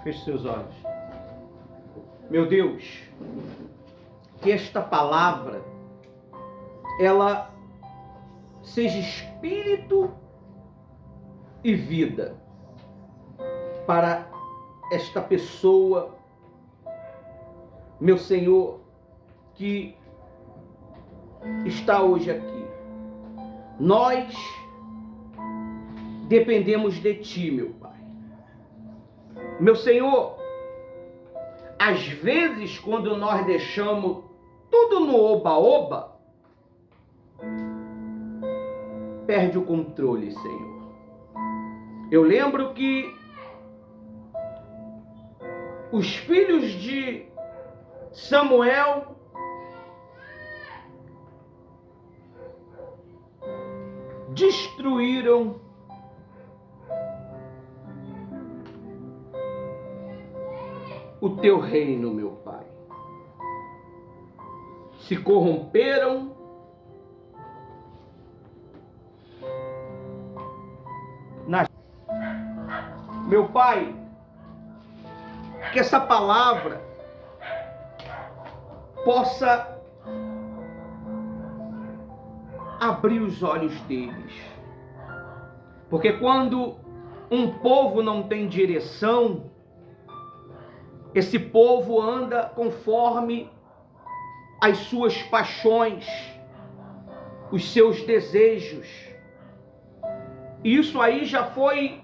Feche seus olhos. Meu Deus, que esta palavra, ela seja espírito e vida para esta pessoa, meu Senhor, que está hoje aqui. Nós dependemos de Ti, meu Pai. Meu Senhor, às vezes, quando nós deixamos tudo no oba-oba, perde o controle, Senhor. Eu lembro que os filhos de Samuel destruíram o teu reino, meu Pai. Se corromperam, meu Pai, que essa palavra possa abrir os olhos deles. Porque quando um povo não tem direção, esse povo anda conforme as suas paixões, os seus desejos. Isso aí já foi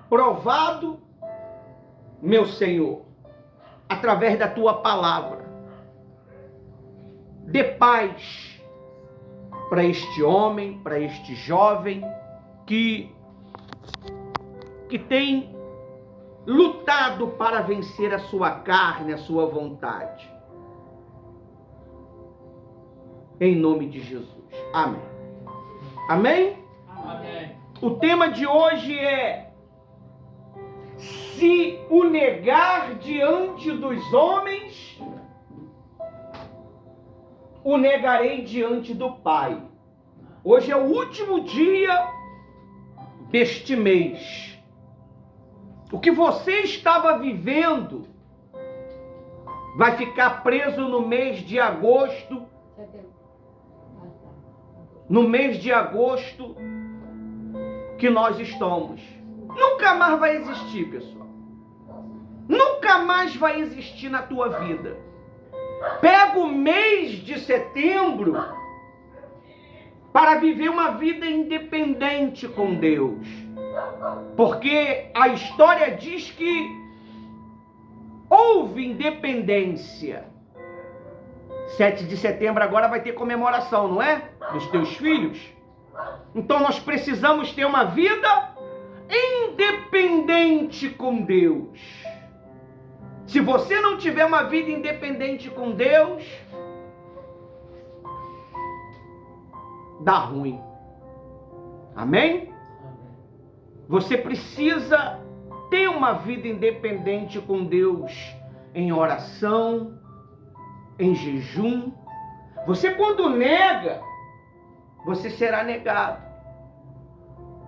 provado, meu Senhor, através da tua palavra. Dê paz para este homem, para este jovem que tem lutado para vencer a sua carne, a sua vontade. Em nome de Jesus. Amém. Amém? Amém. O tema de hoje é: se o negar diante dos homens, o negarei diante do Pai. Hoje é o último dia deste mês. O que você estava vivendo vai ficar preso no mês de agosto. No mês de agosto que nós estamos. Nunca mais vai existir, pessoal. Nunca mais vai existir na tua vida. Pega o mês de setembro para viver uma vida independente com Deus. Porque a história diz que houve independência. 7 de setembro agora vai ter comemoração, não é? Dos teus filhos. Então nós precisamos ter uma vida independente com Deus. Se você não tiver uma vida independente com Deus, dá ruim. Amém? Você precisa ter uma vida independente com Deus em oração, em jejum. Você quando nega, você será negado.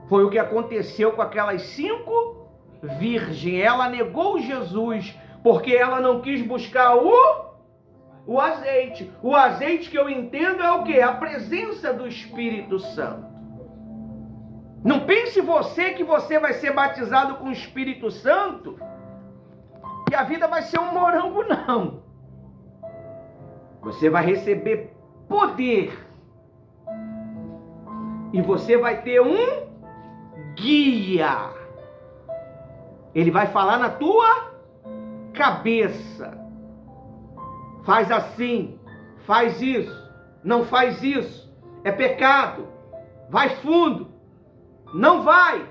Foi o que aconteceu com aquelas 5 virgens. Ela negou Jesus porque ela não quis buscar o azeite. O azeite que eu entendo é o quê? A presença do Espírito Santo. Não pense você que você vai ser batizado com o Espírito Santo e a vida vai ser um morango, não. Você vai receber poder. E você vai ter um guia. Ele vai falar na tua cabeça. Faz assim, faz isso, não faz isso, é pecado, vai fundo, não vai,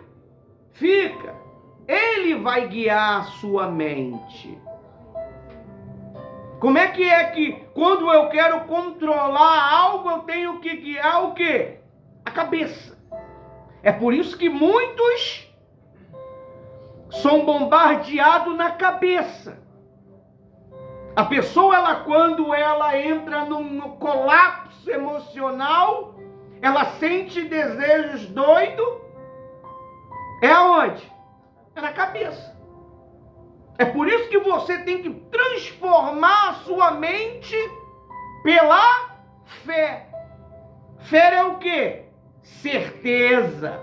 fica. Ele vai guiar a sua mente. Como é que quando eu quero controlar algo, eu tenho que guiar o quê? A cabeça. É por isso que muitos são bombardeados na cabeça. A pessoa, quando ela entra no colapso emocional, ela sente desejos doidos. É aonde? É na cabeça. É por isso que você tem que transformar a sua mente pela fé. Fé é o quê? Certeza,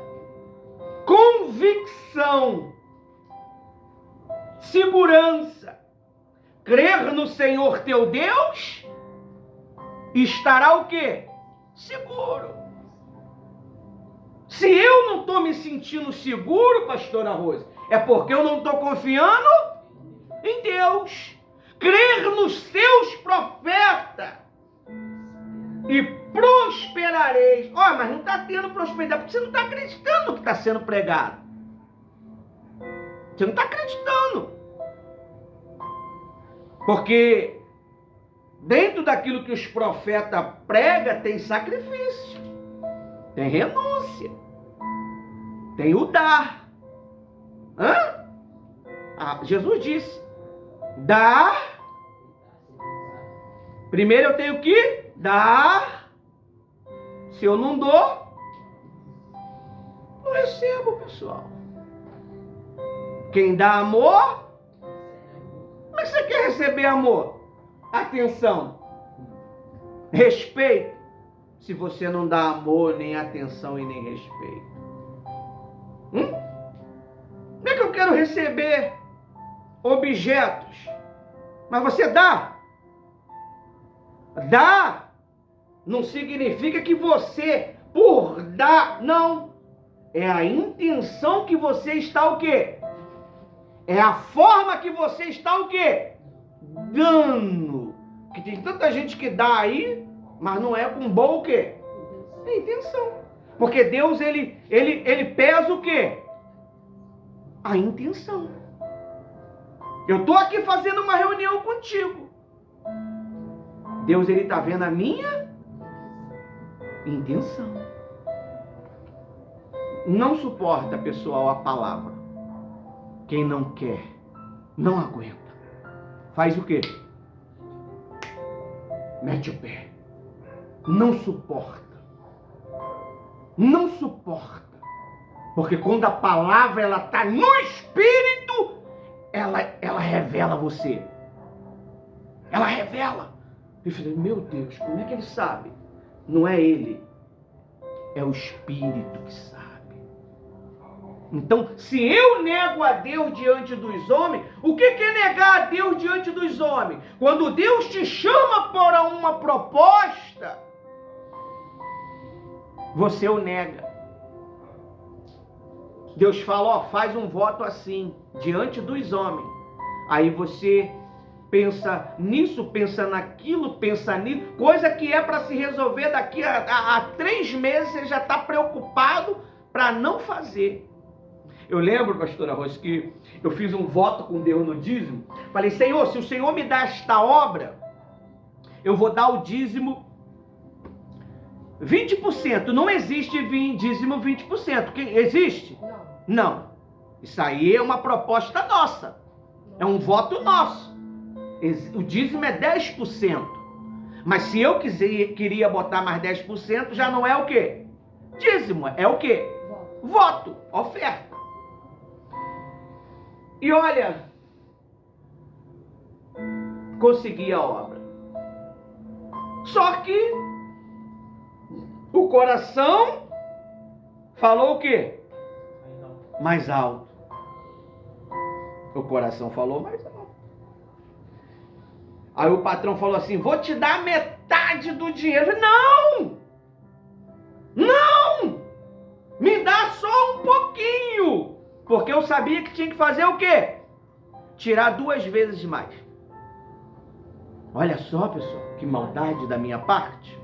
convicção, segurança. Crer no Senhor teu Deus, estará o quê? Seguro. Se eu não estou me sentindo seguro, pastora Rose, é porque eu não estou confiando em Deus. Crer nos seus profetas e prosperareis. Ó, mas não está tendo prosperidade, porque você não está acreditando no que está sendo pregado. Você não está acreditando. Porque dentro daquilo que os profetas pregam, tem sacrifício, tem renúncia, tem o dar. Jesus disse, dar. Primeiro eu tenho que dar. Se eu não dou, não recebo, pessoal. Quem dá amor, mas você quer receber amor, atenção, respeito, se você não dá amor, nem atenção e nem respeito? Como é que eu quero receber objetos, mas você dá? Dá não significa que você, por dar, não. É a intenção que você está o quê? É a forma que você está o quê? Dando. Que tem tanta gente que dá aí, mas não é com boa o quê? É intenção. Porque Deus, ele pesa o quê? A intenção. Eu estou aqui fazendo uma reunião contigo. Deus, ele está vendo a minha intenção. Não suporta, pessoal, a palavra. Quem não quer, não aguenta. Faz o quê? Mete o pé. Não suporta. Não suporta. Porque quando a palavra ela está no espírito, ela revela você. Ela revela. Eu falei, meu Deus, como é que ele sabe? Não é ele. É o Espírito que sabe. Então, se eu nego a Deus diante dos homens, o que é negar a Deus diante dos homens? Quando Deus te chama para uma proposta, você o nega. Deus fala, ó, faz um voto assim, diante dos homens. Aí você pensa nisso, pensa naquilo, pensa nisso, coisa que é para se resolver daqui a 3 meses, você já está preocupado para não fazer. Eu lembro, pastora Rose, que eu fiz um voto com Deus no dízimo. Falei, Senhor, se o Senhor me dá esta obra, eu vou dar o dízimo 20%. Não existe dízimo 20%. Existe? Não. Isso aí é uma proposta nossa. É um voto nosso. O dízimo é 10%. Mas se eu queria botar mais 10%, já não é o quê? Dízimo. É o quê? Voto. Oferta. E olha, consegui a obra. Só que o coração falou o quê? Mais alto. O coração falou mais alto. Aí o patrão falou assim, vou te dar metade do dinheiro. Eu falei, não! Não! Me dá só um pouquinho. Porque eu sabia que tinha que fazer o quê? Tirar 2 vezes mais. Olha só, pessoal, que maldade da minha parte.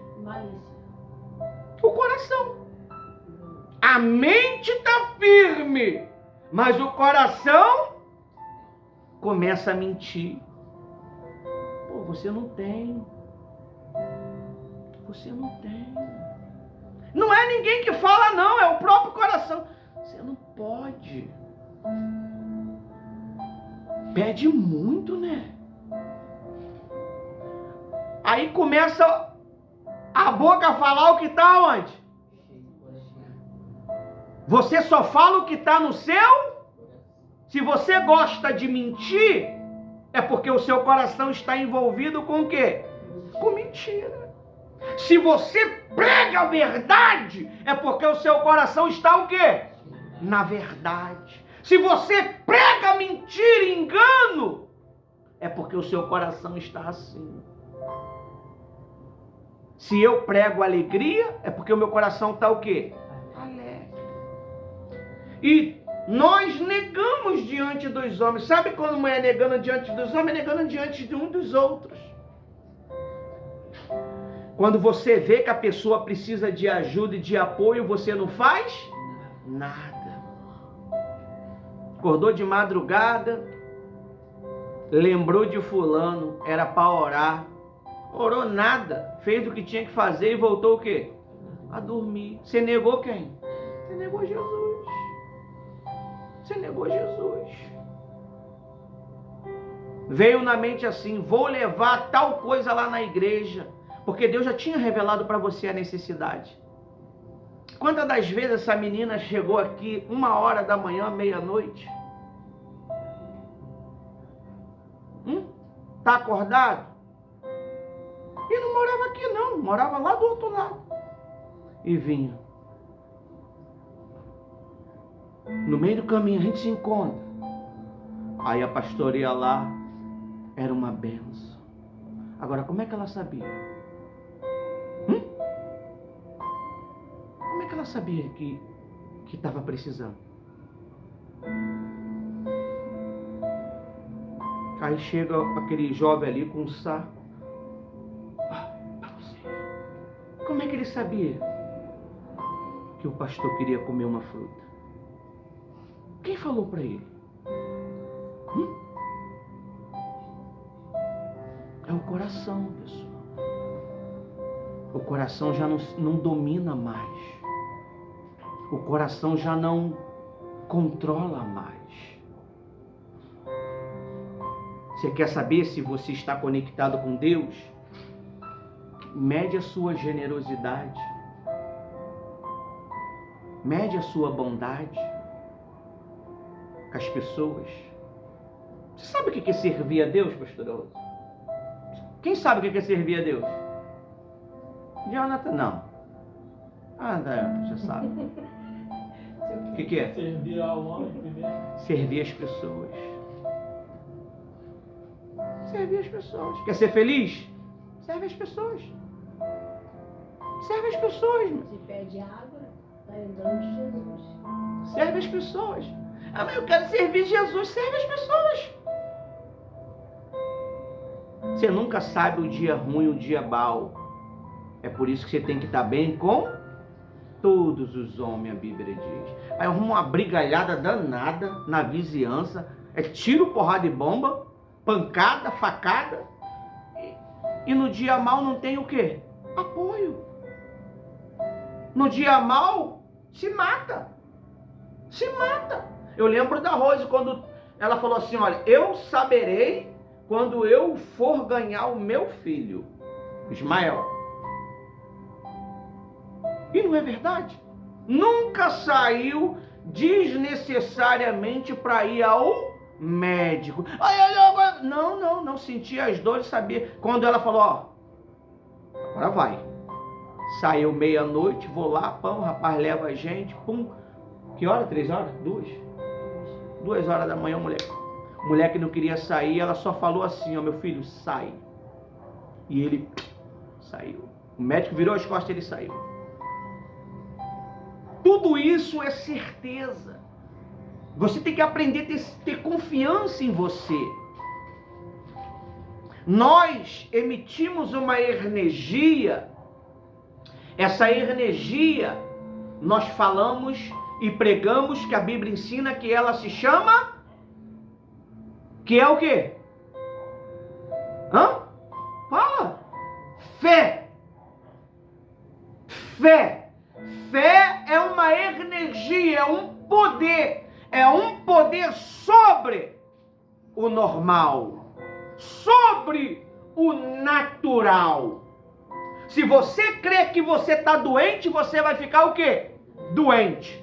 O coração. A mente está firme, mas o coração começa a mentir. Pô, você não tem. Você não tem. Não é ninguém que fala, não, é o próprio coração. Você não pode. Pede muito, né? Aí começa a boca a falar o que está onde? Você só fala o que está no seu? Se você gosta de mentir, é porque o seu coração está envolvido com o quê? Com mentira. Se você prega a verdade, é porque o seu coração está o quê? Na verdade. Se você prega mentira e engano, é porque o seu coração está assim. Se eu prego alegria, é porque o meu coração está o quê? Alegre. E nós negamos diante dos homens. Sabe quando é negando diante dos homens? É negando diante de um dos outros. Quando você vê que a pessoa precisa de ajuda e de apoio, você não faz nada. Acordou de madrugada, lembrou de fulano, era para orar. Orou nada, fez o que tinha que fazer e voltou o quê? A dormir. Você negou quem? Você negou Jesus. Você negou Jesus. Veio na mente assim, vou levar tal coisa lá na igreja, porque Deus já tinha revelado para você a necessidade. Quantas das vezes essa menina chegou aqui 1h da manhã, meia-noite? Tá acordado? E não morava aqui não, morava lá do outro lado. E vinha. No meio do caminho a gente se encontra. Aí a pastora ia lá, era uma benção. Agora, como é que ela sabia? Como é que ela sabia que estava precisando? Aí chega aquele jovem ali com um saco. Para você. Como é que ele sabia que o pastor queria comer uma fruta? Quem falou para ele? É o coração, pessoal. O coração já não domina mais. O coração já não controla mais. Você quer saber se você está conectado com Deus? Mede a sua generosidade. Mede a sua bondade com as pessoas. Você sabe o que é servir a Deus, pastor Aldo? Quem sabe o que é servir a Deus? Jonathan, não. André, já sabe. O que é? Servir ao homem primeiro. Servir as pessoas. Servir as pessoas. Quer ser feliz? Serve as pessoas. Serve as pessoas. Se pede água, está lembrando de Jesus. Serve as pessoas. Ah, mas eu quero servir Jesus. Serve as pessoas. Você nunca sabe o dia ruim, o dia mau. É por isso que você tem que estar bem com todos os homens, a Bíblia diz. Aí arruma uma brigalhada danada na vizinhança. É tiro, porrada e bomba, pancada, facada. E no dia mau não tem o quê? Apoio. No dia mau, se mata. Se mata. Eu lembro da Rose quando ela falou assim, olha, eu saberei quando eu for ganhar o meu filho, Ismael. E não é verdade? Nunca saiu desnecessariamente para ir ao médico. Não sentia as dores, sabia. Quando ela falou, ó, agora vai. Saiu meia-noite, vou lá, pão, o rapaz leva a gente, pum. Que hora? 3 horas? 2? 2 horas da manhã, o moleque não queria sair, ela só falou assim, ó, meu filho, sai. E ele saiu. O médico virou as costas e ele saiu. Tudo isso é certeza. Você tem que aprender a ter confiança em você. Nós emitimos uma energia. Essa energia, nós falamos e pregamos que a Bíblia ensina que ela se chama... Que é o quê? Fala. Fé. Fé. Fé é uma energia, é um poder. É um poder sobre o normal. Sobre o natural. Se você crê que você está doente, você vai ficar o quê? Doente.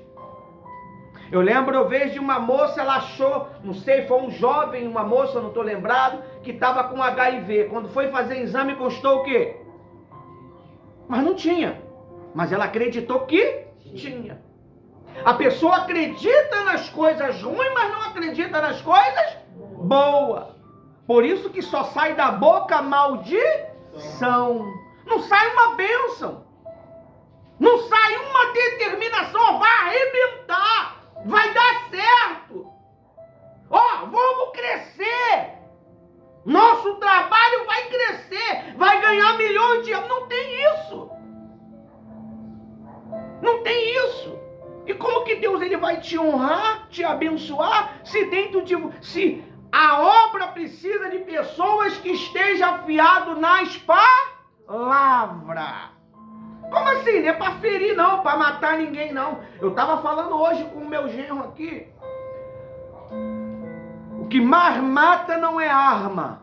Eu lembro uma vez de uma moça, ela achou, não sei, foi um jovem, uma moça, não estou lembrado, que estava com HIV. Quando foi fazer exame, constou o quê? Mas não tinha. Mas ela acreditou que tinha. A pessoa acredita nas coisas ruins, mas não acredita nas coisas boas. Por isso que só sai da boca maldição. Não sai uma bênção. Não sai uma determinação. Vai arrebentar. Vai dar certo. Ó, vamos crescer. Nosso trabalho vai crescer. Vai ganhar milhões de euros. Não tem isso. Não tem isso. E como que Deus ele vai te honrar, te abençoar, se a obra precisa de pessoas que estejam afiados nas palavras? Como assim? Não é para ferir não, para matar ninguém não. Eu estava falando hoje com o meu genro aqui. O que mais mata não é arma,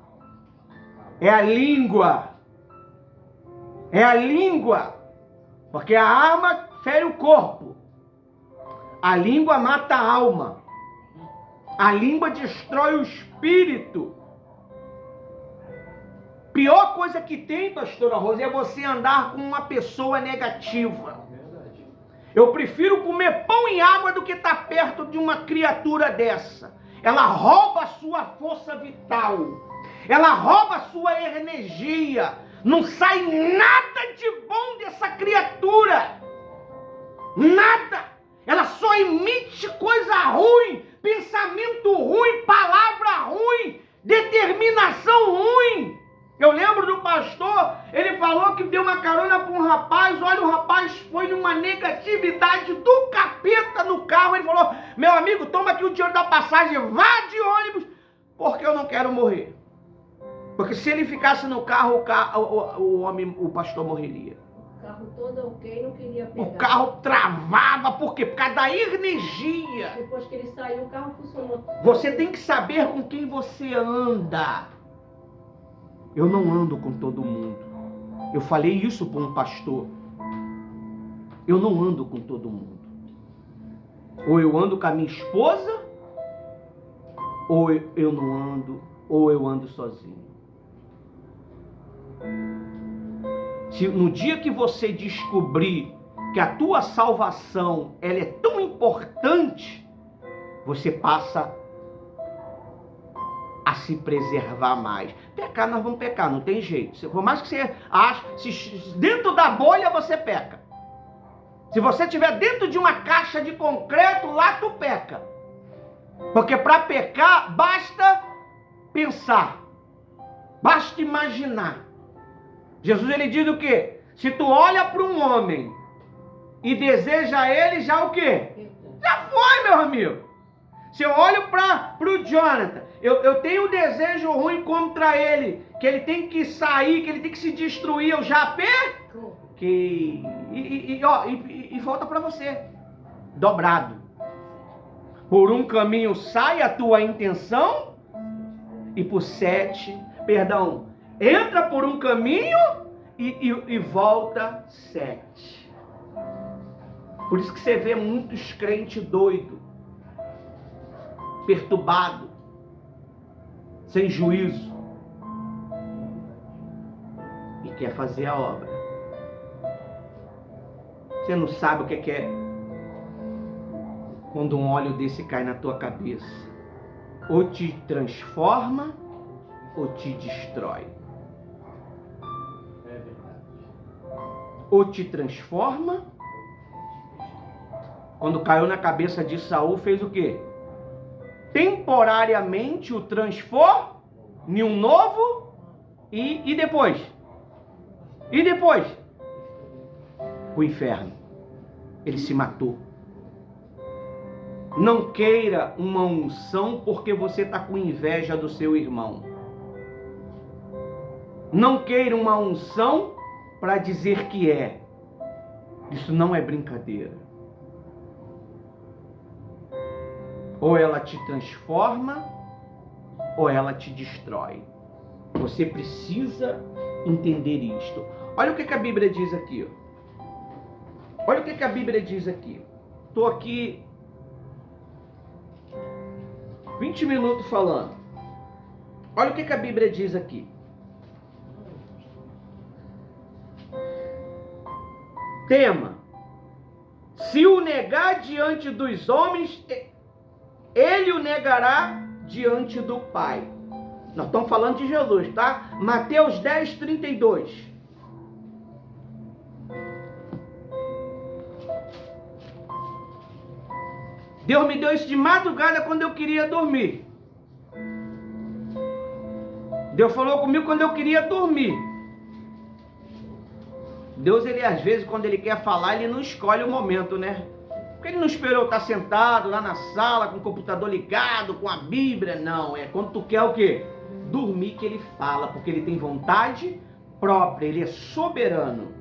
é a língua. É a língua. Porque a arma fere o corpo. A língua mata a alma. A língua destrói o espírito. Pior coisa que tem, pastora Rosa, é você andar com uma pessoa negativa. Eu prefiro comer pão e água do que estar perto de uma criatura dessa. Ela rouba a sua força vital. Ela rouba a sua energia. Não sai nada de bom dessa criatura. Nada. Ela só emite coisa ruim, pensamento ruim, palavra ruim, determinação ruim. Eu lembro do pastor, ele falou que deu uma carona para um rapaz, olha, o rapaz foi numa negatividade do capeta no carro. Ele falou, meu amigo, toma aqui o dinheiro da passagem, vá de ônibus, porque eu não quero morrer. Porque se ele ficasse no carro, o pastor morreria. O carro todo ok, não queria pegar. O carro travava, por quê? Por causa da energia. Depois que ele saiu, o carro funcionou. Você tem que saber com quem você anda. Eu não ando com todo mundo. Eu falei isso para um pastor. Eu não ando com todo mundo. Ou eu ando com a minha esposa, ou eu não ando, ou eu ando sozinho. Se no dia que você descobrir que a tua salvação ela é tão importante, você passa a se preservar mais. Pecar, nós vamos pecar, não tem jeito. Por mais que você ache, se dentro da bolha você peca. Se você estiver dentro de uma caixa de concreto, lá tu peca. Porque para pecar, basta pensar. Basta imaginar. Jesus ele diz o quê? Se tu olha para um homem e deseja ele, já o quê? Já foi, meu amigo. Se eu olho para o Jonathan, eu tenho um desejo ruim contra ele, que ele tem que sair, que ele tem que se destruir, eu já pequei. E volta para você, dobrado. Por um caminho sai a tua intenção, e por 7, entra por um caminho e volta 7. Por isso que você vê muitos crentes doidos, perturbados, sem juízo, e quer fazer a obra. Você não sabe o que é quando um óleo desse cai na tua cabeça. Ou te transforma, ou te destrói. Ou te transforma. Quando caiu na cabeça de Saul, fez o quê? Temporariamente o transformou em um novo e depois? E depois? O inferno. Ele se matou. Não queira uma unção porque você está com inveja do seu irmão. Não queira uma unção para dizer que é. Isso não é brincadeira. Ou ela te transforma, ou ela te destrói. Você precisa entender isto. Olha o que a Bíblia diz aqui. Olha o que a Bíblia diz aqui. Estou aqui 20 minutos falando. Olha o que a Bíblia diz aqui. Tema: se o negar diante dos homens, ele o negará diante do Pai. Nós estamos falando de Jesus, tá? Mateus 10, 32. Deus me deu isso de madrugada quando eu queria dormir. Deus falou comigo quando eu queria dormir. Deus, ele às vezes, quando ele quer falar, ele não escolhe o momento, né? Porque ele não esperou estar sentado lá na sala, com o computador ligado, com a Bíblia. Não, é quando tu quer o quê? Dormir que ele fala, porque ele tem vontade própria, ele é soberano.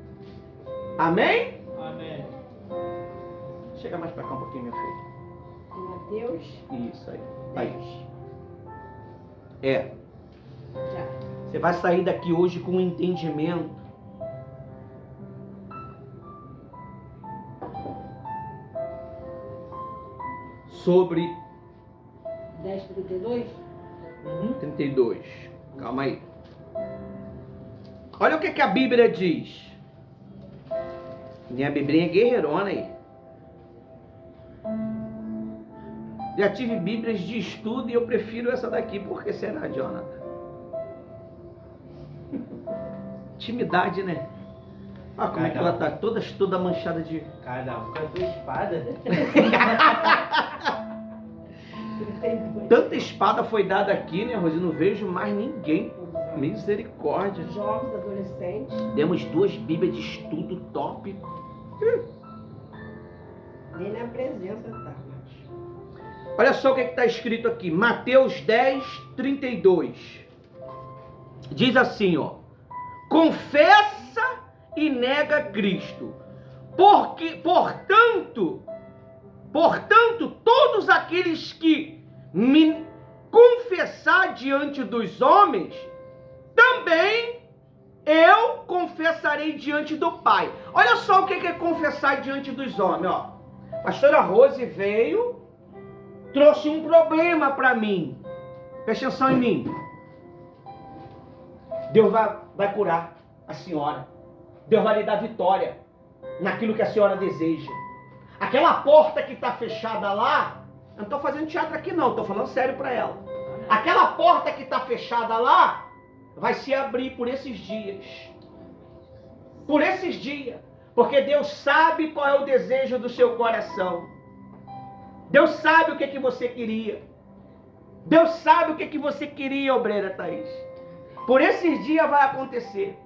Amém? Amém. Chega mais pra cá um pouquinho, meu filho. Mateus Isso aí. 10. É. Já. Você vai sair daqui hoje com um entendimento sobre 10:32? 32. Calma aí. Olha o que a Bíblia diz. Minha Biblinha é guerreirona aí. Já tive Bíblias de estudo e eu prefiro essa daqui. Por que será, Jonathan? Intimidade, né? Olha como é que ela tá toda manchada de... Cada um com a sua espada. Tanta espada foi dada aqui, né, Rosi? Não vejo mais ninguém. Misericórdia. Jovens, adolescentes. Temos 2 Bíblias de estudo top. Nem na presença, tá? Olha só o que está escrito aqui. Mateus 10, 32. Diz assim, ó. Confessa e nega Cristo. Portanto, todos aqueles que me confessar diante dos homens, também eu confessarei diante do Pai. Olha só o que é confessar diante dos homens, ó. A pastora Rose veio, trouxe um problema para mim. Presta atenção em mim. Deus vai curar a senhora. Deus vai lhe dar vitória naquilo que a senhora deseja. Aquela porta que está fechada lá, eu não estou fazendo teatro aqui não, estou falando sério para ela. Aquela porta que está fechada lá, vai se abrir por esses dias. Por esses dias. Porque Deus sabe qual é o desejo do seu coração. Deus sabe o que você queria. Deus sabe o que você queria, obreira Thaís. Por esses dias vai acontecer.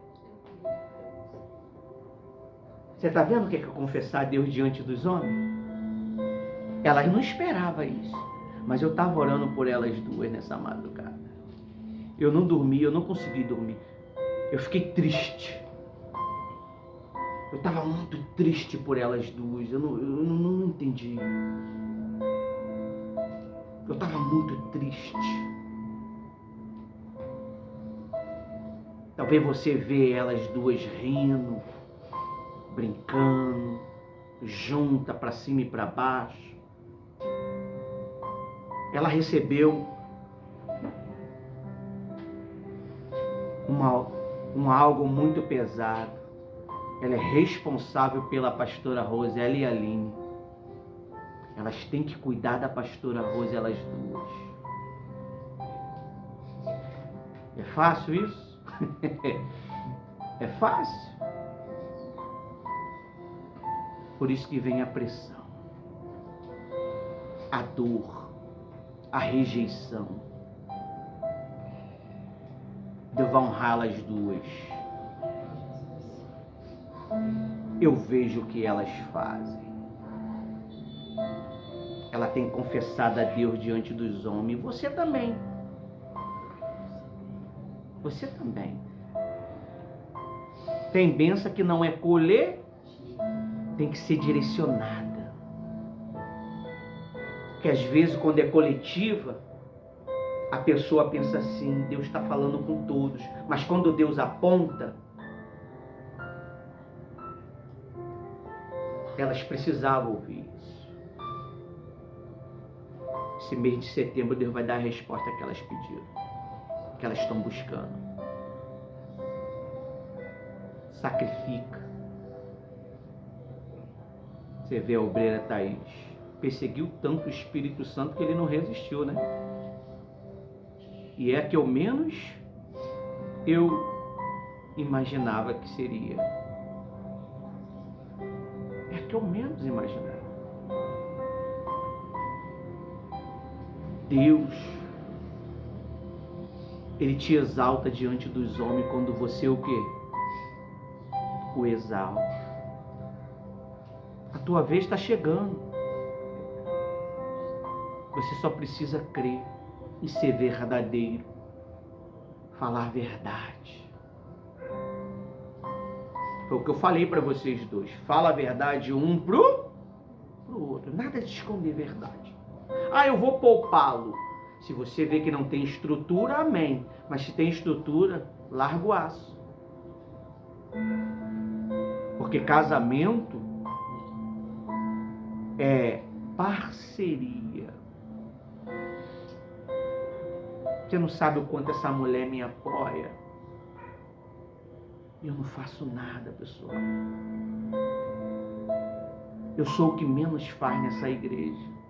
Você está vendo o que é confessar a Deus diante dos homens? Elas não esperavam isso. Mas eu estava orando por elas duas nessa madrugada. Eu não dormi, eu não consegui dormir. Eu fiquei triste. Eu estava muito triste por elas duas. Eu não entendi. Eu estava muito triste. Talvez você vê elas duas rindo, brincando, junta para cima e para baixo. Ela recebeu algo muito pesado. Ela é responsável pela pastora Rose, ela e a Aline. Elas têm que cuidar da pastora Rose, elas duas. É fácil isso? É fácil? Por isso que vem a pressão, a dor, a rejeição. Deus vai honrar as duas. Eu vejo o que elas fazem. Ela tem confessado a Deus diante dos homens. Você também. Você também. Tem bênção que não é colher, tem que ser direcionada. Porque às vezes quando é coletiva, a pessoa pensa assim, Deus está falando com todos. Mas quando Deus aponta, elas precisavam ouvir isso. esse mês de setembro Deus vai dar a resposta que elas pediram, que elas estão buscando. Sacrifica. Você vê a obreira Thaís, perseguiu tanto o Espírito Santo que ele não resistiu, né? E é a que eu menos imaginava que seria. É a que eu menos imaginava. Deus, Ele te exalta diante dos homens quando você o quê? O exalta. A tua vez está chegando. Você só precisa crer e ser verdadeiro. Falar verdade. Foi o que eu falei para vocês dois. Fala a verdade um pro outro. Nada de esconder verdade. Ah, eu vou poupá-lo. Se você vê que não tem estrutura, amém. Mas se tem estrutura, larga o aço. Porque casamento é parceria. Você não sabe o quanto essa mulher me apoia. Eu não faço nada, pessoal. Eu sou o que menos faz nessa igreja.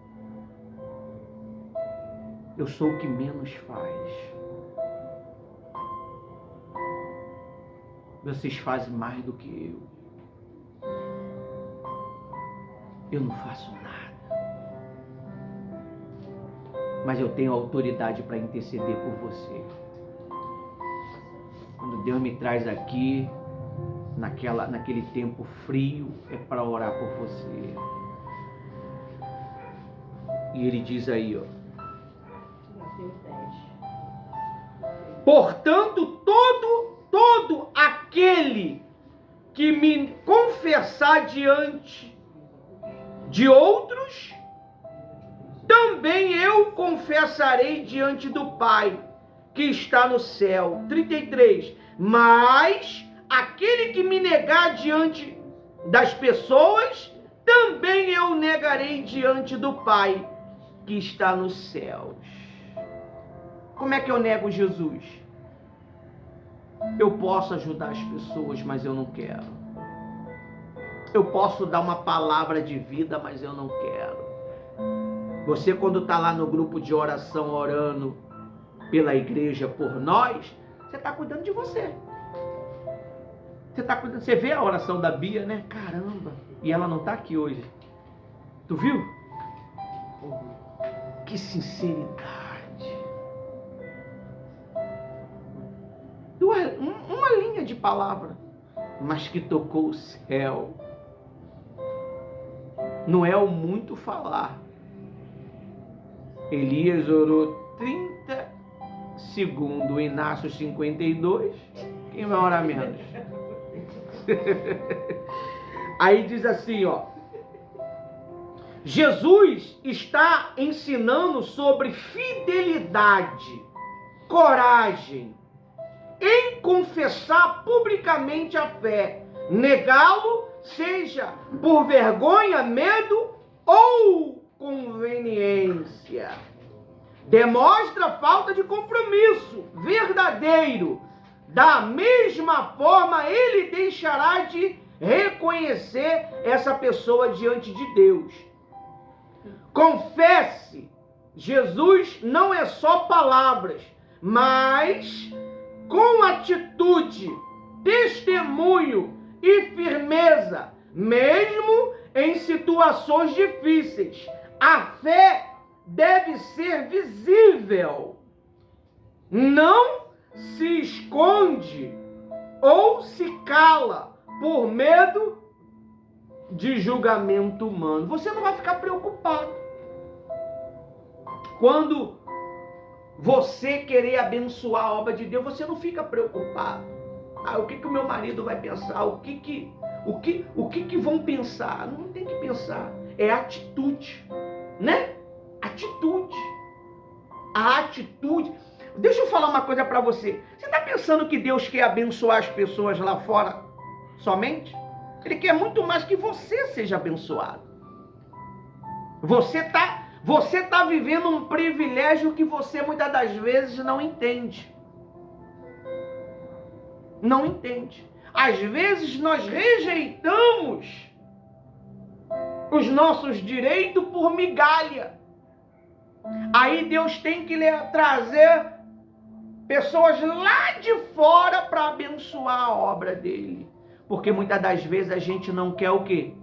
Eu sou o que menos faz. Vocês fazem mais do que eu. Eu não faço nada. Mas eu tenho autoridade para interceder por você. Quando Deus me traz aqui, naquele tempo frio, é para orar por você. E Ele diz aí, ó. Portanto, todo aquele que me confessar diante de outros, também eu confessarei diante do Pai, que está no céu. 33. Mas aquele que me negar diante das pessoas, também eu negarei diante do Pai, que está nos céus. Como é que eu nego Jesus? Eu posso ajudar as pessoas, mas eu não quero. Eu posso dar uma palavra de vida, mas eu não quero. Você, quando está lá no grupo de oração, orando pela igreja, por nós, você está cuidando de você. Você vê a oração da Bia, né? Caramba! E ela não está aqui hoje. Tu viu? Que sinceridade. Uma linha de palavra, mas que tocou o céu. Não é o muito falar. Elias orou 30 segundos, Inácio 52. Quem vai orar menos? Aí diz assim, ó. Jesus está ensinando sobre fidelidade, coragem, em confessar publicamente a fé, negá-lo, seja por vergonha, medo ou conveniência. Demonstra falta de compromisso verdadeiro. Da mesma forma, ele deixará de reconhecer essa pessoa diante de Deus. Confesse, Jesus não é só palavras, mas com atitude, testemunho e firmeza, mesmo em situações difíceis. A fé deve ser visível, não se esconde ou se cala por medo de julgamento humano. Você não vai ficar preocupado quando você querer abençoar a obra de Deus. Você não fica preocupado. O que o meu marido vai pensar? O que vão pensar? Não tem que pensar. É atitude, né? Atitude. A atitude. Deixa eu falar uma coisa para você. Você está pensando que Deus quer abençoar as pessoas lá fora somente? Ele quer muito mais que você seja abençoado. Você Você está vivendo um privilégio que você muitas das vezes não entende. Não entende. Às vezes nós rejeitamos os nossos direitos por migalha. Aí Deus tem que trazer pessoas lá de fora para abençoar a obra dele. Porque muitas das vezes a gente não quer o quê?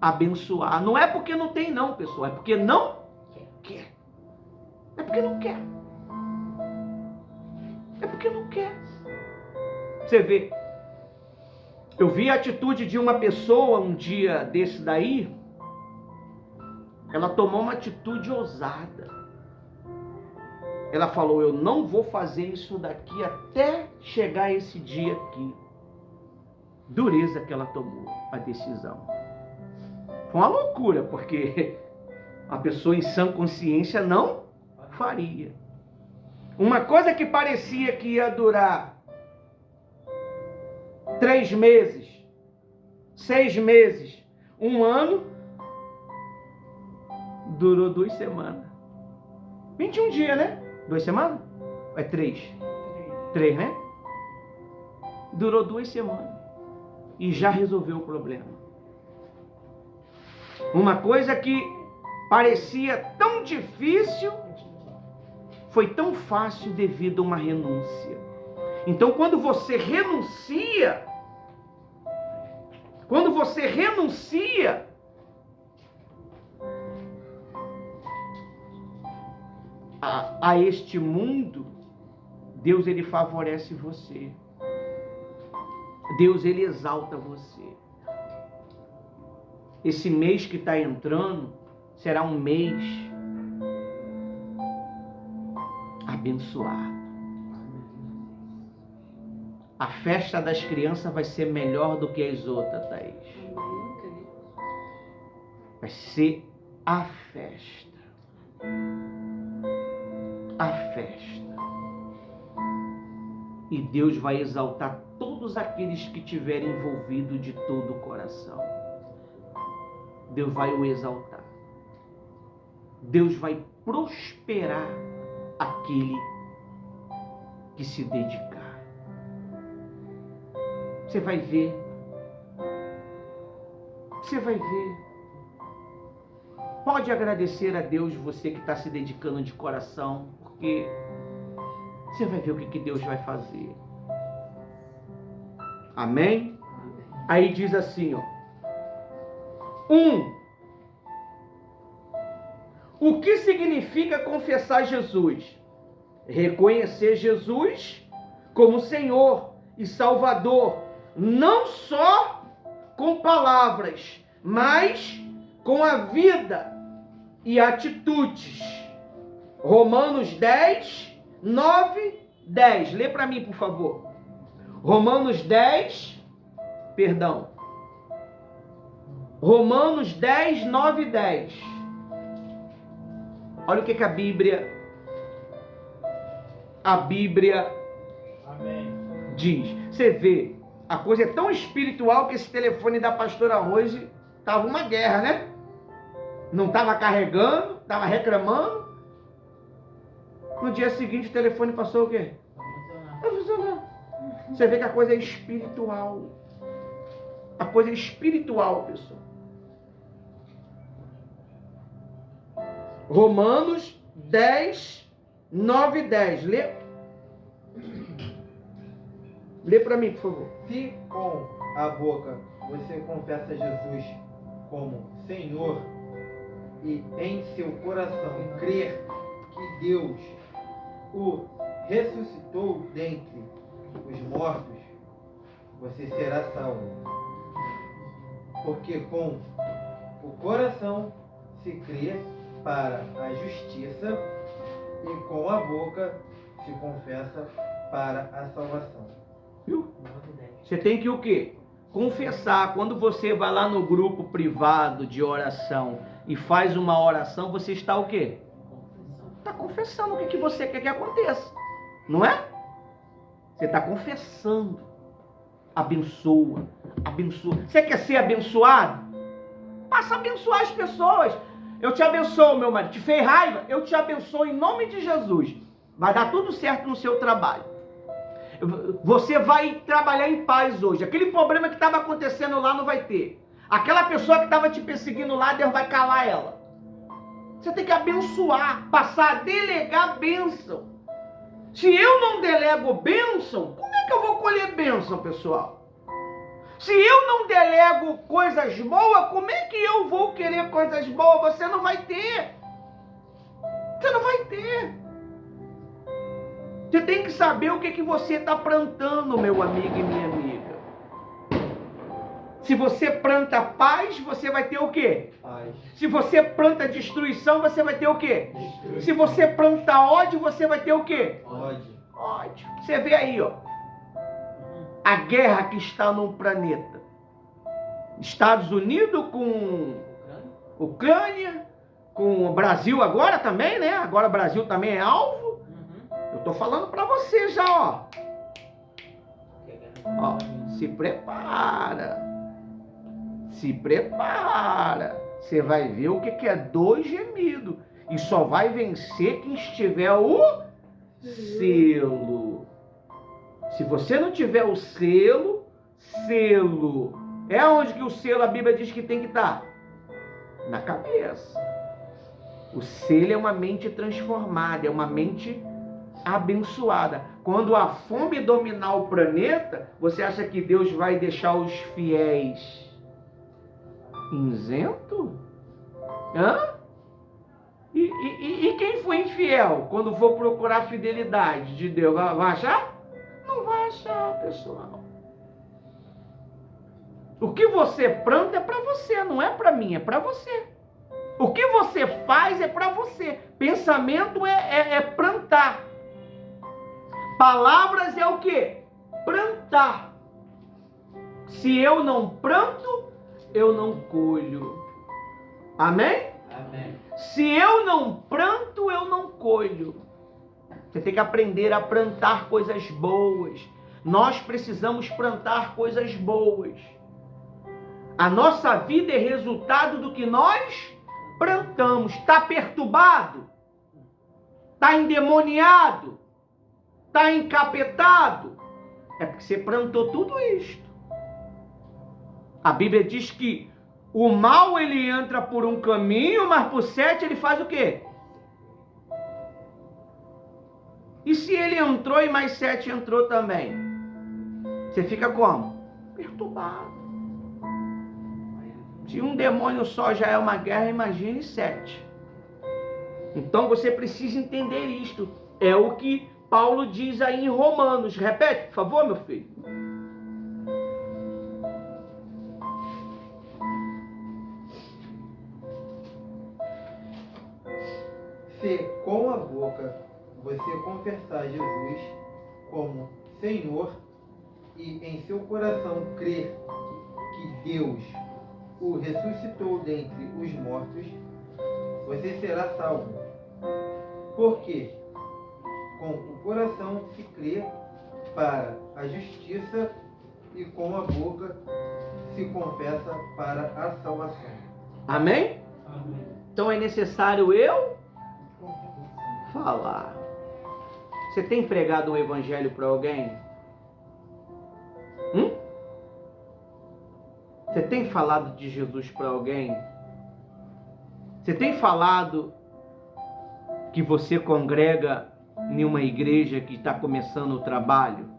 Abençoar. Não é porque não tem não, pessoal. É porque não quer. É porque não quer. É porque não quer. Você vê. Eu vi a atitude de uma pessoa um dia desse daí. Ela tomou uma atitude ousada. Ela falou, eu não vou fazer isso daqui até chegar esse dia aqui. Dureza que ela tomou a decisão. Foi uma loucura, porque a pessoa em sã consciência não faria. Uma coisa que parecia que ia durar 3 meses, 6 meses, 1 ano, durou 2 semanas. 21 dias, né? 2 semanas? É 3? 3, né? Durou 2 semanas. E já resolveu o problema. Uma coisa que parecia tão difícil, foi tão fácil devido a uma renúncia. Então, quando você renuncia, a este mundo, Deus ele favorece você. Deus ele exalta você. Esse mês que está entrando será um mês abençoado. A festa das crianças vai ser melhor do que as outras, Thaís. Vai ser a festa. A festa. E Deus vai exaltar todos aqueles que tiverem envolvido de todo o coração. Deus vai o exaltar. Deus vai prosperar aquele que se dedicar. Você vai ver. Você vai ver. Pode agradecer a Deus você que está se dedicando de coração, porque você vai ver o que Deus vai fazer. Amém? Aí diz assim, ó. O que significa confessar Jesus? Reconhecer Jesus como Senhor e Salvador, não só com palavras, mas com a vida e atitudes. Romanos 10, 9, 10. Lê para mim, por favor. Romanos 10, Romanos 10, 9 e 10. Olha o que a Bíblia Amém. diz. Você vê, a coisa é tão espiritual que esse telefone da pastora Rose estava uma guerra, né? Não estava carregando, estava reclamando. No dia seguinte o telefone passou o quê? Tá funcionando. Você vê que a coisa é espiritual. A coisa é espiritual, pessoal. Romanos 10, 9 e 10. Lê para mim, por favor. Se com a boca você confessa Jesus como Senhor e em seu coração crer que Deus o ressuscitou dentre os mortos, você será salvo. Porque com o coração se crê para a justiça e com a boca se confessa para a salvação. Viu? Você tem que o quê? Confessar. Quando você vai lá no grupo privado de oração e faz uma oração, você está o quê? Está confessando o que você quer que aconteça. Não é? Você está confessando. Abençoa. Abençoa. Você quer ser abençoado? Passa a abençoar as pessoas. Eu te abençoo, meu marido. Te fez raiva? Eu te abençoo em nome de Jesus. Vai dar tudo certo no seu trabalho. Você vai trabalhar em paz hoje. Aquele problema que estava acontecendo lá não vai ter. Aquela pessoa que estava te perseguindo lá, Deus vai calar ela. Você tem que abençoar, passar a delegar bênção. Se eu não delego bênção, como é que eu vou colher bênção, pessoal? Se eu não delego coisas boas, como é que eu vou querer coisas boas? Você não vai ter. Você não vai ter. Você tem que saber o que você está plantando, meu amigo e minha amiga. Se você planta paz, você vai ter o quê? Paz. Se você planta destruição, você vai ter o quê? Destruição. Se você planta ódio, você vai ter o quê? Ódio. Ódio. Você vê aí, ó. A guerra que está no planeta. Estados Unidos com Ucrânia, com o Brasil agora também, né? Agora o Brasil também é alvo. Eu tô falando para você já, ó. Ó, se prepara. Se prepara. Você vai ver o que é dor e gemido. E só vai vencer quem estiver o selo. Se você não tiver o selo, é onde que o selo, a Bíblia diz que tem que estar? Na cabeça. O selo é uma mente transformada, é uma mente abençoada. Quando a fome dominar o planeta, você acha que Deus vai deixar os fiéis isento? Hã? E quem foi infiel, quando for procurar a fidelidade de Deus, vai achar? Não vai achar, pessoal. O que você planta é para você, não é para mim, é para você. O que você faz é para você. Pensamento é plantar. Palavras é o quê? Plantar. Se eu não planto, eu não colho. Amém? Amém. Se eu não planto, eu não colho. Você tem que aprender a plantar coisas boas. Nós precisamos plantar coisas boas. A nossa vida é resultado do que nós plantamos. Está perturbado? Está endemoniado? Está encapetado? É porque você plantou tudo isto. A Bíblia diz que o mal ele entra por um caminho, mas por 7 ele faz o quê? E se ele entrou e mais 7 entrou também? Você fica como? Perturbado. Se um demônio só já é uma guerra, imagine 7. Então você precisa entender isto. É o que Paulo diz aí em Romanos. Repete, por favor, meu filho. Se com a boca você confessar Jesus como Senhor e em seu coração crer que Deus o ressuscitou dentre os mortos, você será salvo. Porque com o coração se crê para a justiça e com a boca se confessa para a salvação. Amém? Amém. Então é necessário eu falar. Você tem pregado o evangelho para alguém? Você tem falado de Jesus para alguém? Você tem falado que você congrega em uma igreja que está começando o trabalho?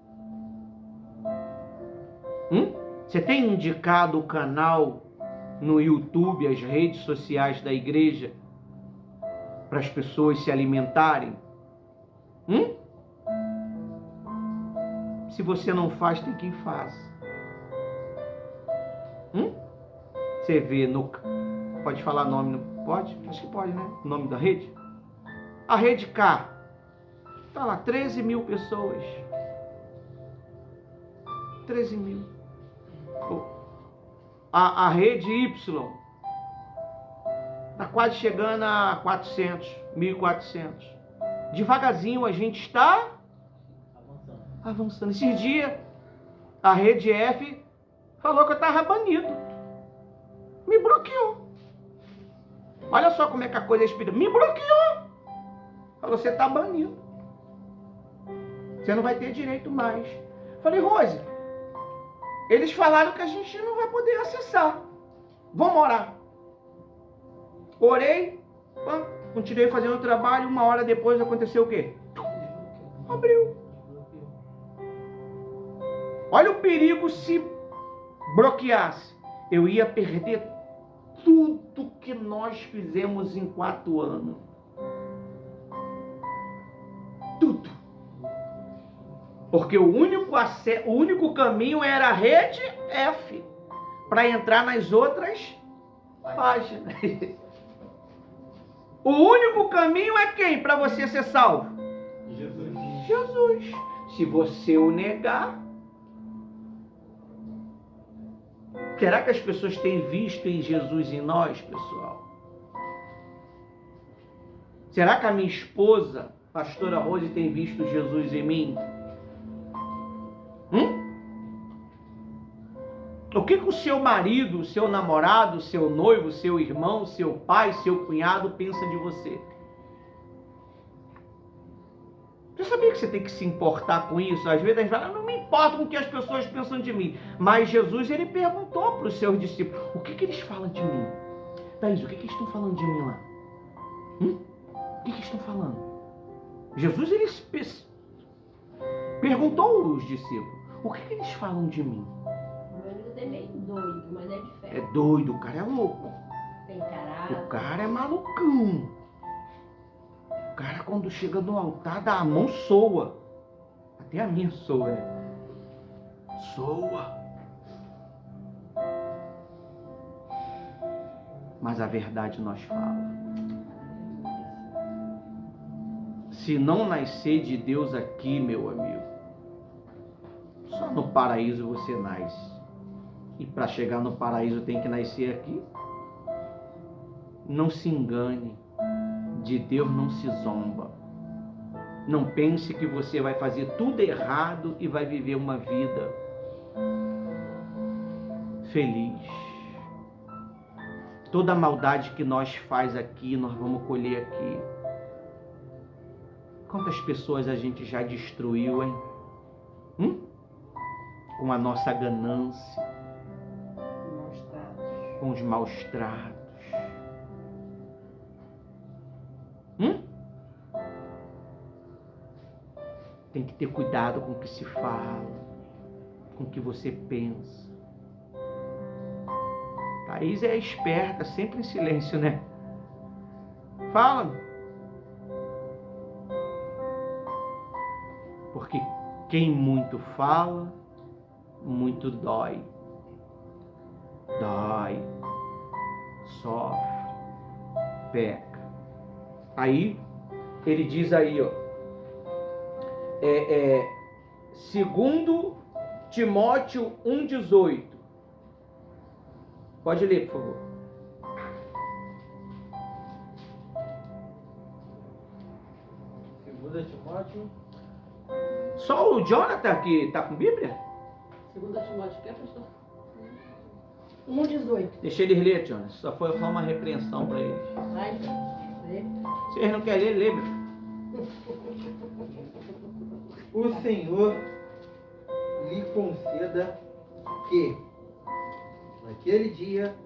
Você tem indicado o canal no YouTube, as redes sociais da igreja, para as pessoas se alimentarem? Se você não faz, tem quem faça. Você vê no... Pode falar nome? Não pode? Acho que pode, né? O nome da rede? A rede K. Está lá, 13 mil pessoas. 13 mil. A rede Y está quase chegando a 400, 1.400. Devagarzinho a gente está avançando. Esses dias a rede F falou que eu estava banido. Me bloqueou. Olha só como é que a coisa é espiritual. Me bloqueou. Falou, você está banido. Você não vai ter direito mais. Falei, Rose, eles falaram que a gente não vai poder acessar. Vamos orar. Orei, continuei fazendo o trabalho, 1 hora depois aconteceu o quê? Abriu. Olha o perigo se bloqueasse. Eu ia perder tudo que nós fizemos em 4 anos. Tudo. Porque o único caminho era a rede F para entrar nas outras páginas. O único caminho é quem para você ser salvo? Jesus. Jesus. Se você o negar, será que as pessoas têm visto em Jesus em nós, pessoal? Será que a minha esposa, pastora Rose, tem visto Jesus em mim? O que o seu marido, o seu namorado, o seu noivo, o seu irmão, o seu pai, seu cunhado pensa de você? Você sabia que você tem que se importar com isso? Às vezes a gente fala, não me importa com o que as pessoas pensam de mim. Mas Jesus, ele perguntou para os seus discípulos, o que eles falam de mim? Thaís, o que eles estão falando de mim lá? O que eles estão falando? Jesus, ele perguntou aos discípulos, o que eles falam de mim? É meio doido, mas é diferente. É doido, o cara é louco. Tem caráter. O cara é malucão. O cara, quando chega no altar, dá a mão, soa. Até a minha soa, né? Soa. Mas a verdade nós fala. Se não nascer de Deus aqui, meu amigo, só no paraíso você nasce. E para chegar no paraíso tem que nascer aqui. Não se engane. De Deus não se zomba. Não pense que você vai fazer tudo errado e vai viver uma vida feliz. Toda a maldade que nós faz aqui, nós vamos colher aqui. Quantas pessoas a gente já destruiu, hein? Com a nossa ganância. Com os maus tratos. Tem que ter cuidado com o que se fala, com o que você pensa. Thaís é esperta, sempre em silêncio, né? Fala. Porque quem muito fala, muito dói. Dói, sofre, peca. Aí, ele diz aí, ó, segundo Timóteo 1,18. Pode ler, por favor. Segunda Timóteo. Só o Jonathan que está com Bíblia? Segunda Timóteo, quer, pastor? 1,18. Deixa eles ler, Jonathan. Só foi só uma repreensão para eles. Vai, lê. Se eles não querem ler, lê, meu filho. O Senhor lhe conceda que, naquele dia,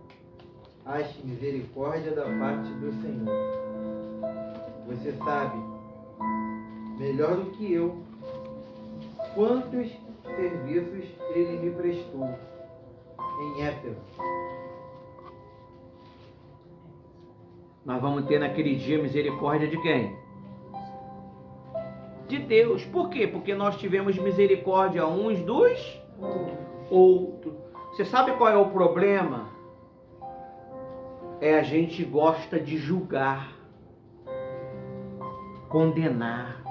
ache misericórdia da parte do Senhor. Você sabe, melhor do que eu, quantos serviços ele me prestou em Éfeso. Nós vamos ter naquele dia misericórdia de quem? De Deus. Por quê? Porque nós tivemos misericórdia uns dos outros. Você sabe qual é o problema? A gente gosta de julgar, condenar.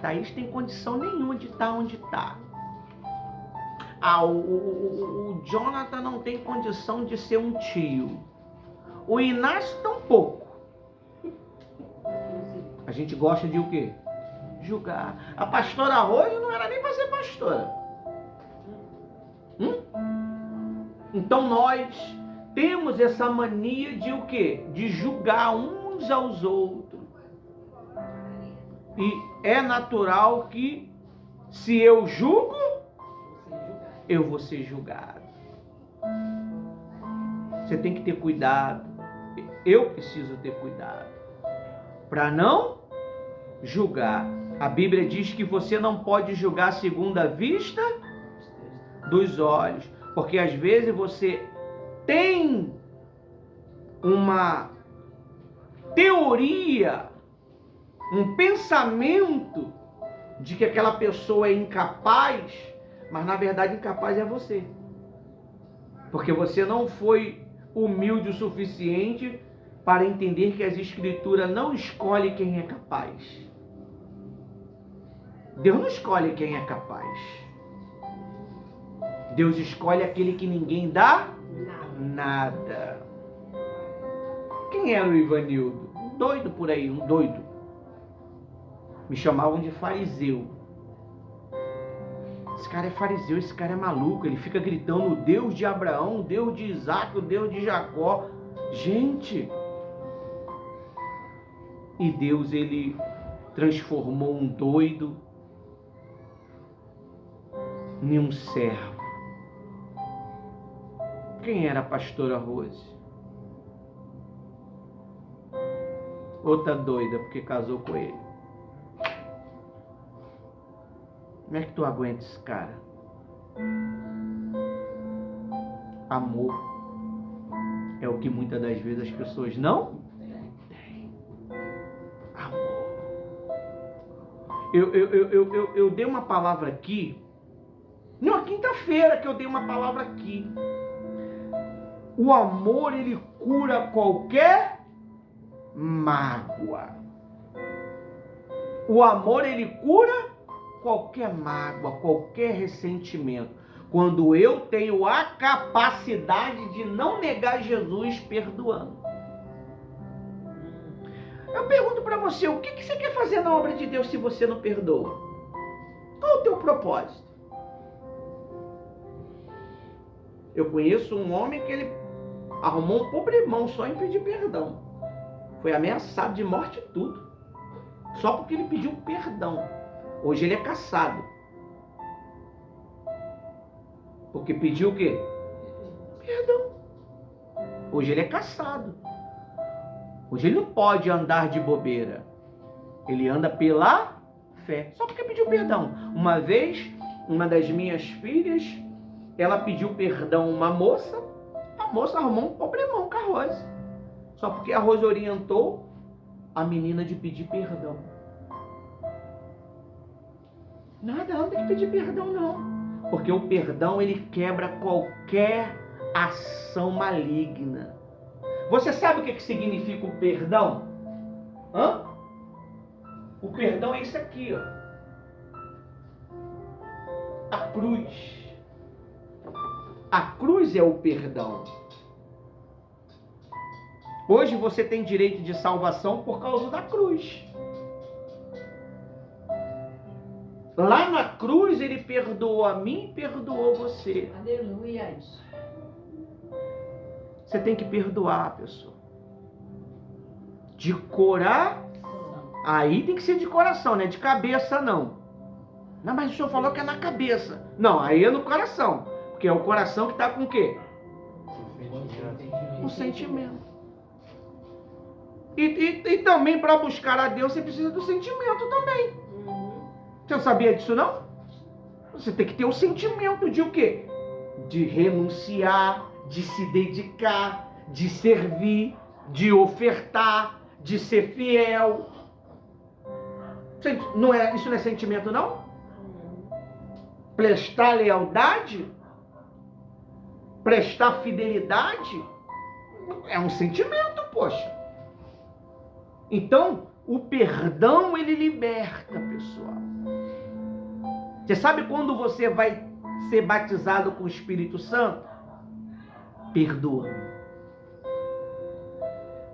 Thaís tem condição nenhuma de estar onde está. O Jonathan não tem condição de ser um tio. O Inácio tampouco. A gente gosta de o quê? Julgar. A pastora Rose não era nem para ser pastora. Então nós temos essa mania de o quê? De julgar uns aos outros. E é natural que, se eu julgo, eu vou ser julgado. Você tem que ter cuidado. Eu preciso ter cuidado para não julgar. A Bíblia diz que você não pode julgar segundo a vista dos olhos, porque às vezes você tem uma teoria, um pensamento de que aquela pessoa é incapaz, mas na verdade incapaz é você. Porque você não foi humilde o suficiente para entender que as Escrituras não escolhem quem é capaz. Deus não escolhe quem é capaz. Deus escolhe aquele que ninguém dá nada. Quem era o Ivanildo? Um doido por aí, um doido. Me chamavam de fariseu. Esse cara é fariseu, esse cara é maluco. Ele fica gritando o Deus de Abraão, o Deus de Isaac, o Deus de Jacó. Gente! E Deus, ele transformou um doido em um servo. Quem era a pastora Rose? Outra doida, porque casou com ele. Como é que tu aguenta esse cara? Amor é o que muitas das vezes as pessoas não têm. Amor. Eu dei uma palavra aqui. Não, quinta-feira que eu dei uma palavra aqui. O amor, ele cura qualquer mágoa. O amor, ele cura qualquer mágoa, qualquer ressentimento. Quando eu tenho a capacidade de não negar Jesus perdoando. Eu pergunto para você, o que você quer fazer na obra de Deus se você não perdoa? Qual é o teu propósito? Eu conheço um homem que ele arrumou um problemão só em pedir perdão. Foi ameaçado de morte e tudo. Só porque ele pediu perdão. Hoje ele é caçado. Porque pediu o quê? Perdão. Hoje ele é caçado. Hoje ele não pode andar de bobeira. Ele anda pela fé. Só porque pediu perdão. Uma vez, uma das minhas filhas, ela pediu perdão a uma moça. A moça arrumou um problemão com a Rose. Só porque a Rose orientou a menina de pedir perdão. Nada, ela não tem que pedir perdão, não. Porque o perdão, ele quebra qualquer ação maligna. Você sabe o que significa o perdão? Hã? O perdão é isso aqui, ó. A cruz. A cruz é o perdão. Hoje você tem direito de salvação por causa da cruz. Lá na cruz ele perdoou a mim e perdoou você. Aleluia. Você tem que perdoar, pessoal. De coração. Aí tem que ser de coração, não é de cabeça, não. Não, mas o senhor falou que é na cabeça. Não, aí é no coração. Porque é o coração que está com o quê? O sentimento. E também para buscar a Deus você precisa do sentimento também. Você não sabia disso, não? Você tem que ter o sentimento de o quê? De renunciar, de se dedicar, de servir, de ofertar, de ser fiel. Não é, isso não é sentimento, não? Prestar lealdade? Prestar fidelidade? É um sentimento, poxa. Então, o perdão, ele liberta, pessoal. Você sabe quando você vai ser batizado com o Espírito Santo? Perdoa.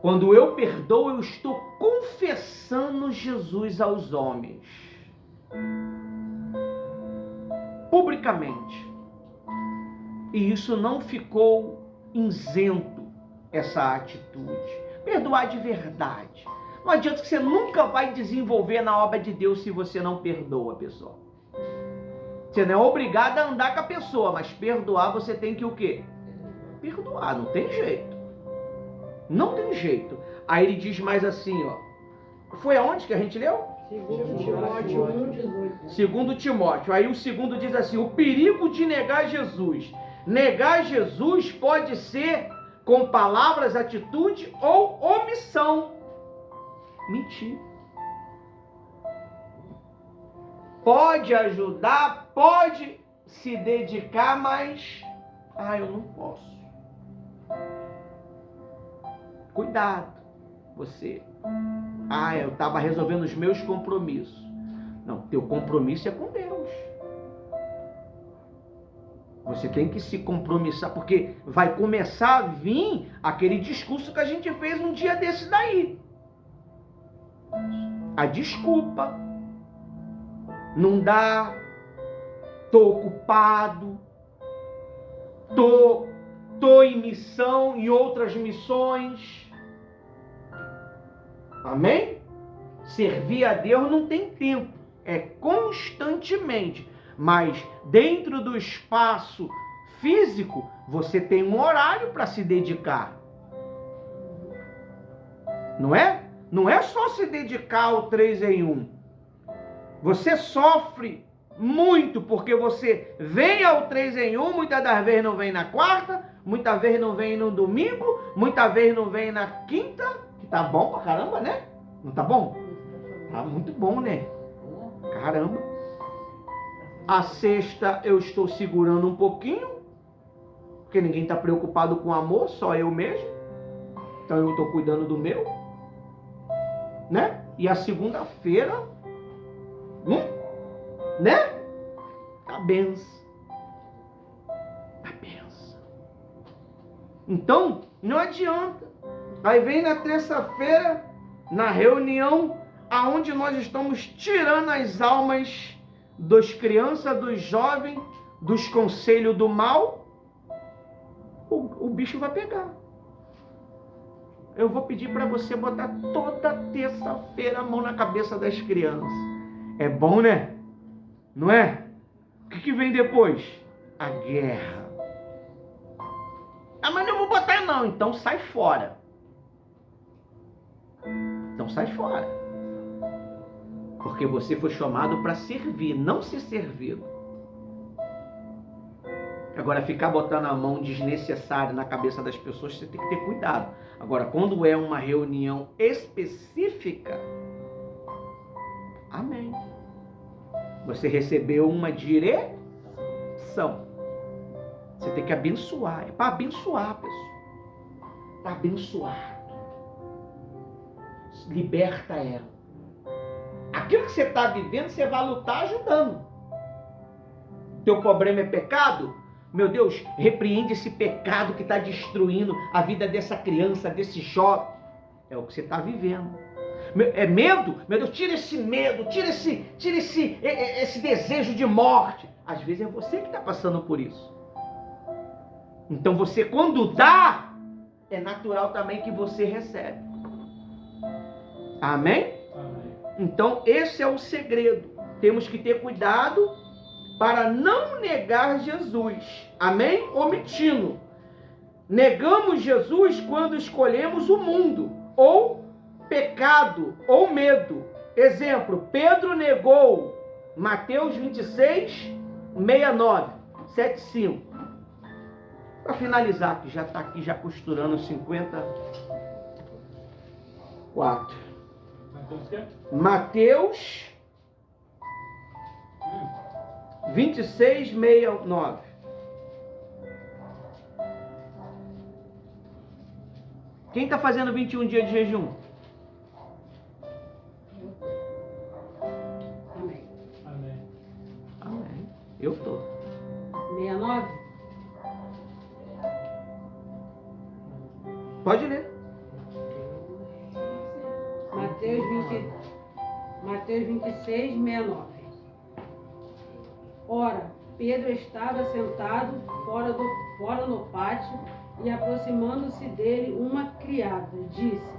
Quando eu perdoo, eu estou confessando Jesus aos homens. Publicamente. E isso não ficou isento essa atitude. Perdoar de verdade. Não adianta que você nunca vai desenvolver na obra de Deus se você não perdoa a pessoa. Você não é obrigado a andar com a pessoa, mas perdoar você tem que o quê? Perdoar, não tem jeito. Não tem jeito. Aí ele diz mais assim, ó. Foi aonde que a gente leu? Segundo Timóteo 1,18. Segundo Timóteo. Aí o segundo diz assim, o perigo de negar Jesus. Negar Jesus pode ser com palavras, atitude ou omissão. Mentir. Pode ajudar, pode se dedicar, mas eu não posso. Cuidado, você. Eu estava resolvendo os meus compromissos. Não, teu compromisso é com Deus. Você tem que se compromissar, porque vai começar a vir aquele discurso que a gente fez um dia desse daí. A desculpa. Não dá. Tô ocupado. Tô em missão, em outras missões. Amém? Servir a Deus não tem tempo. É constantemente. Mas dentro do espaço físico, você tem um horário para se dedicar. Não é? Não é só se dedicar ao 3 em 1. Você sofre muito porque você vem ao 3 em 1, muitas das vezes não vem na quarta, muitas vezes não vem no domingo, muitas vezes não vem na quinta, que tá bom pra caramba, né? Não tá bom? Tá muito bom, né? Caramba. A sexta eu estou segurando um pouquinho, porque ninguém está preocupado com amor, só eu mesmo. Então eu estou cuidando do meu, né? E a segunda-feira, né? Tá benção. Tá benção. Então, não adianta. Aí vem na terça-feira, na reunião, aonde nós estamos tirando as almas dos crianças, dos jovens, dos conselhos do mal, o bicho vai pegar. Eu vou pedir para você botar toda terça-feira a mão na cabeça das crianças. É bom, né? Não é? O que vem depois? A guerra. Mas não vou botar não. Então sai fora. Então sai fora. Porque você foi chamado para servir, não ser servido. Agora, ficar botando a mão desnecessária na cabeça das pessoas, você tem que ter cuidado. Agora, quando é uma reunião específica, amém. Você recebeu uma direção. Você tem que abençoar. É para abençoar, pessoal. Para abençoar. Liberta ela. Aquilo que você está vivendo, você vai lutar ajudando. Teu problema é pecado? Meu Deus, repreende esse pecado que está destruindo a vida dessa criança, desse jovem. É o que você está vivendo. É medo? Meu Deus, tira esse medo, tira esse desejo de morte. Às vezes é você que está passando por isso. Então você, quando dá, é natural também que você recebe. Amém? Então, esse é o segredo. Temos que ter cuidado para não negar Jesus. Amém? Omitindo. Negamos Jesus quando escolhemos o mundo, ou pecado, ou medo. Exemplo, Pedro negou Mateus 26, 69, 75. Para finalizar, que já está aqui já costurando 54. Mateus 26, 69. Quem está fazendo 21 dias de jejum? Amém. Amém. Eu estou. 69? Pode ler. Mateus 26, 69. Ora, Pedro estava sentado fora no pátio E aproximando-se dele uma criada, disse: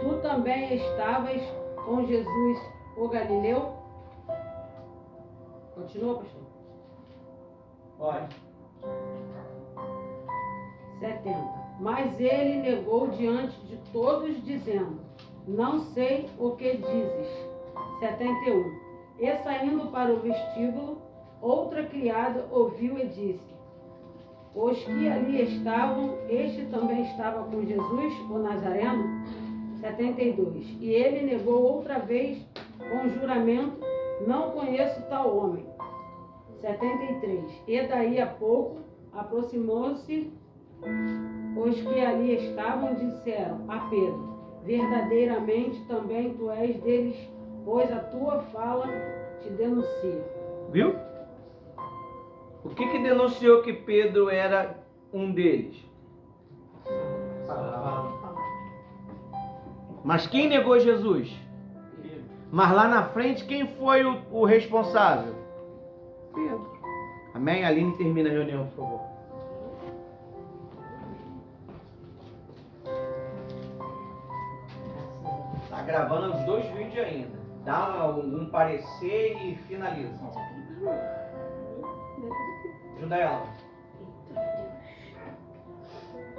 Tu também estavas com Jesus, o Galileu? Continua, pastor. Olha. 70. Mas ele negou diante de todos, dizendo: Não sei o que dizes. 71. E saindo para o vestíbulo, outra criada ouviu e disse: Os que ali estavam, este também estava com Jesus, o Nazareno? 72. E ele negou outra vez com juramento: Não conheço tal homem. 73. E daí a pouco aproximou-se os que ali estavam, disseram a Pedro: Verdadeiramente também tu és deles, pois a tua fala te denuncia. Viu? O que denunciou que Pedro era um deles? Mas quem negou Jesus? Mas lá na frente, quem foi o responsável? Pedro. Amém? Aline, termina a reunião, por favor. Tá gravando os dois vídeos ainda. Dá um parecer e finaliza. Ajuda ela.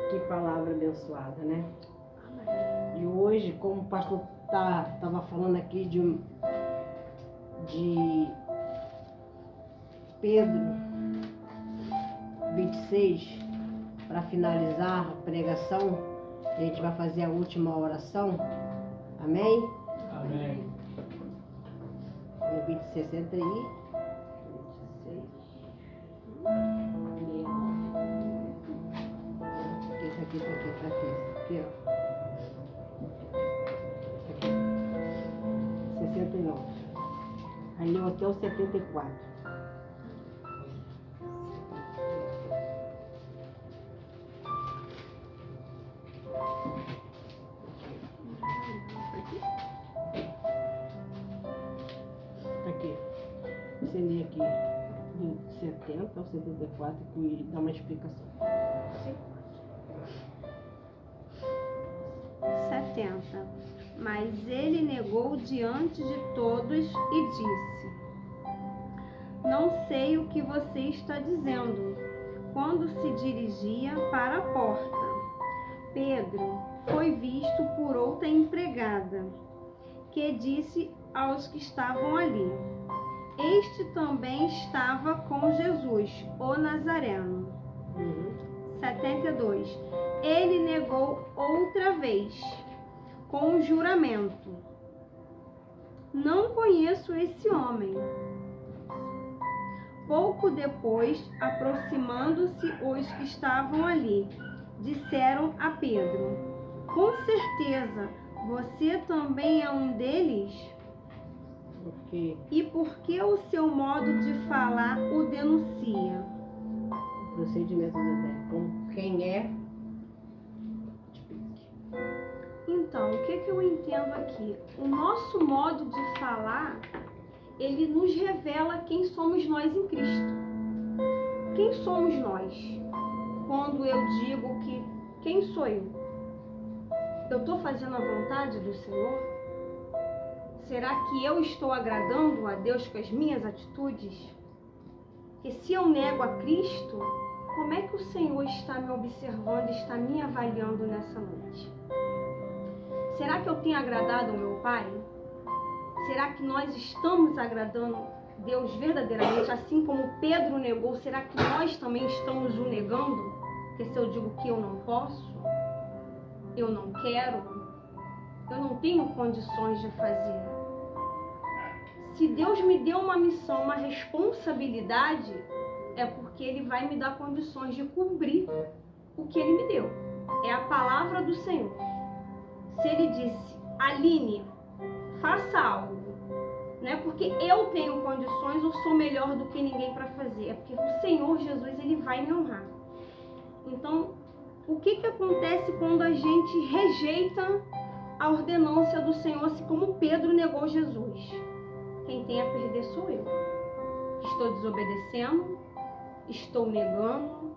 Que palavra abençoada, né? E hoje, como o pastor estava falando aqui de Pedro 26, para finalizar a pregação, a gente vai fazer a última oração. Amém? Amém. No 26, entra aí. 26. Aqui, ó. Aqui. 69. Aí leu até o 74. Aqui. Você lê aqui do 70 ao 74 e dá uma explicação. 70. Mas ele negou diante de todos e disse: Não sei o que você está dizendo. Quando se dirigia para a porta, Pedro foi visto por outra empregada, que disse aos que estavam ali: Este também estava com Jesus, o Nazareno. 72. Ele negou outra vez, com juramento: Não conheço esse homem. Pouco depois, aproximando-se os que estavam ali, disseram a Pedro: Com certeza, você também é um deles? E por que o seu modo de falar o denuncia? O procedimento do com quem é? Então, o que eu entendo aqui? O nosso modo de falar, ele nos revela quem somos nós em Cristo. Quem somos nós? Quando eu digo que, quem sou eu? Eu estou fazendo a vontade do Senhor? Será que eu estou agradando a Deus com as minhas atitudes? Porque se eu nego a Cristo, como é que o Senhor está me observando, está me avaliando nessa noite? Será que eu tenho agradado ao meu Pai? Será que nós estamos agradando Deus verdadeiramente, assim como Pedro negou? Será que nós também estamos o negando? Porque se eu digo que eu não posso, eu não quero, eu não tenho condições de fazer. Se Deus me deu uma missão, uma responsabilidade, é porque Ele vai me dar condições de cumprir o que Ele me deu. É a palavra do Senhor. Se Ele disse: Aline, faça algo, não é porque eu tenho condições ou sou melhor do que ninguém para fazer, é porque o Senhor Jesus, Ele vai me honrar. Então, o que acontece quando a gente rejeita a ordenância do Senhor, assim como Pedro negou Jesus? Quem tem a perder sou eu. Estou desobedecendo, estou negando,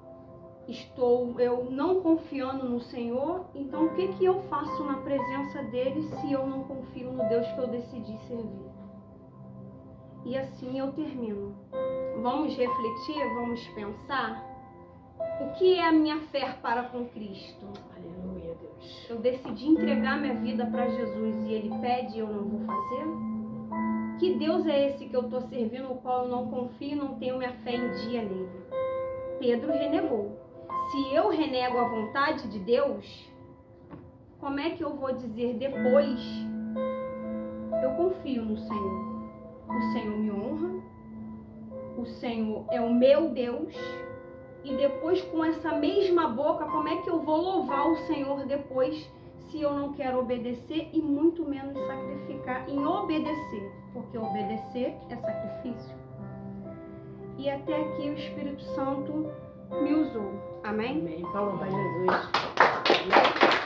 eu não confiando no Senhor, então o que eu faço na presença dele se eu não confio no Deus que eu decidi servir? E assim eu termino. Vamos refletir, vamos pensar. O que é a minha fé para com Cristo? Aleluia, Deus. Eu decidi entregar minha vida para Jesus e Ele pede e eu não vou fazer? Que Deus é esse que eu estou servindo, o qual eu não confio e não tenho minha fé em dia nele? Pedro renegou. Se eu renego a vontade de Deus, como é que eu vou dizer depois, eu confio no Senhor? O Senhor me honra, o Senhor é o meu Deus, e depois com essa mesma boca, como é que eu vou louvar o Senhor depois, se eu não quero obedecer e muito menos sacrificar em obedecer, porque obedecer é sacrifício. E até aqui o Espírito Santo me usou. Amém? Amém. Palma para Jesus.